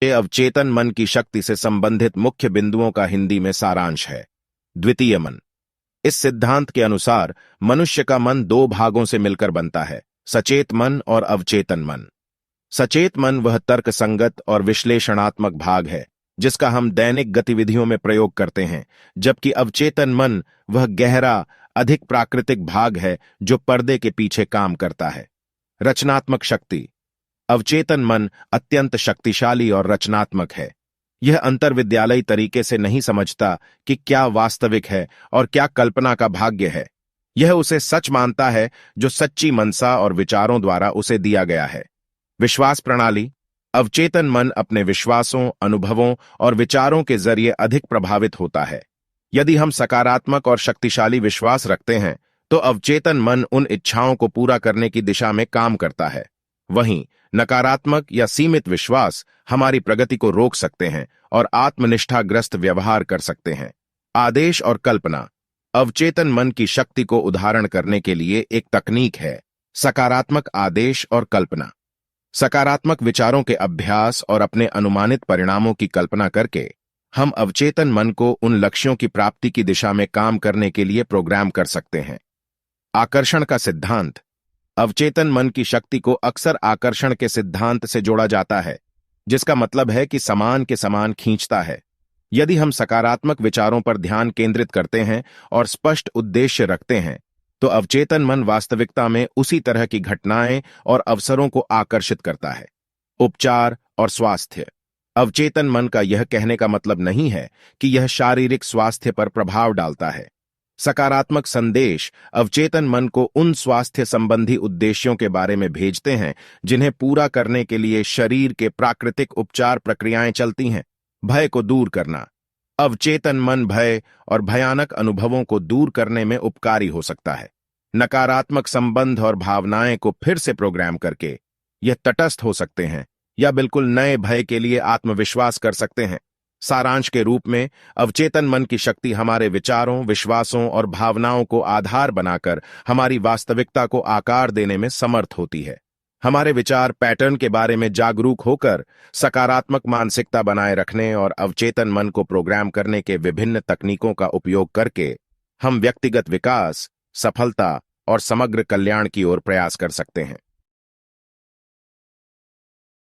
ये अवचेतन मन की शक्ति से संबंधित मुख्य बिंदुओं का हिंदी में सारांश है। द्वितीय मन। इस सिद्धांत के अनुसार मनुष्य का मन दो भागों से मिलकर बनता है, सचेत मन और अवचेतन मन। सचेत मन वह तर्क संगत और विश्लेषणात्मक भाग है जिसका हम दैनिक गतिविधियों में प्रयोग करते हैं, जबकि अवचेतन मन वह गहरा, अधिक प्राकृतिक भाग है जो पर्दे के पीछे काम करता है। रचनात्मक शक्ति। अवचेतन मन अत्यंत शक्तिशाली और रचनात्मक है। यह अंतर्विद्यालयी तरीके से नहीं समझता कि क्या वास्तविक है और क्या कल्पना का भाग्य है। यह उसे सच मानता है जो सच्ची मनसा और विचारों द्वारा उसे दिया गया है। विश्वास प्रणाली। अवचेतन मन अपने विश्वासों, अनुभवों और विचारों के जरिए अधिक प्रभावित होता है। यदि हम सकारात्मक और शक्तिशाली विश्वास रखते हैं तो अवचेतन मन उन इच्छाओं को पूरा करने की दिशा में काम करता है। वहीं नकारात्मक या सीमित विश्वास हमारी प्रगति को रोक सकते हैं और आत्मनिष्ठाग्रस्त व्यवहार कर सकते हैं। आदेश और कल्पना। अवचेतन मन की शक्ति को उदाहरण करने के लिए एक तकनीक है, सकारात्मक आदेश और कल्पना। सकारात्मक विचारों के अभ्यास और अपने अनुमानित परिणामों की कल्पना करके हम अवचेतन मन को उन लक्ष्यों की प्राप्ति की दिशा में काम करने के लिए प्रोग्राम कर सकते हैं। आकर्षण का सिद्धांत। अवचेतन मन की शक्ति को अक्सर आकर्षण के सिद्धांत से जोड़ा जाता है, जिसका मतलब है कि समान के समान खींचता है। यदि हम सकारात्मक विचारों पर ध्यान केंद्रित करते हैं और स्पष्ट उद्देश्य रखते हैं तो अवचेतन मन वास्तविकता में उसी तरह की घटनाएं और अवसरों को आकर्षित करता है। उपचार और स्वास्थ्य। अवचेतन मन का यह कहने का मतलब नहीं है कि यह शारीरिक स्वास्थ्य पर प्रभाव डालता है। सकारात्मक संदेश अवचेतन मन को उन स्वास्थ्य संबंधी उद्देश्यों के बारे में भेजते हैं जिन्हें पूरा करने के लिए शरीर के प्राकृतिक उपचार प्रक्रियाएं चलती हैं। भय को दूर करना। अवचेतन मन भय और भयानक अनुभवों को दूर करने में उपकारी हो सकता है। नकारात्मक संबंध और भावनाएं को फिर से प्रोग्राम करके यह तटस्थ हो सकते हैं या बिल्कुल नए भय के लिए आत्मविश्वास कर सकते हैं। सारांश के रूप में अवचेतन मन की शक्ति हमारे विचारों, विश्वासों और भावनाओं को आधार बनाकर हमारी वास्तविकता को आकार देने में समर्थ होती है। हमारे विचार पैटर्न के बारे में जागरूक होकर सकारात्मक मानसिकता बनाए रखने और अवचेतन मन को प्रोग्राम करने के विभिन्न तकनीकों का उपयोग करके हम व्यक्तिगत विकास, सफलता और समग्र कल्याण की ओर प्रयास कर सकते हैं।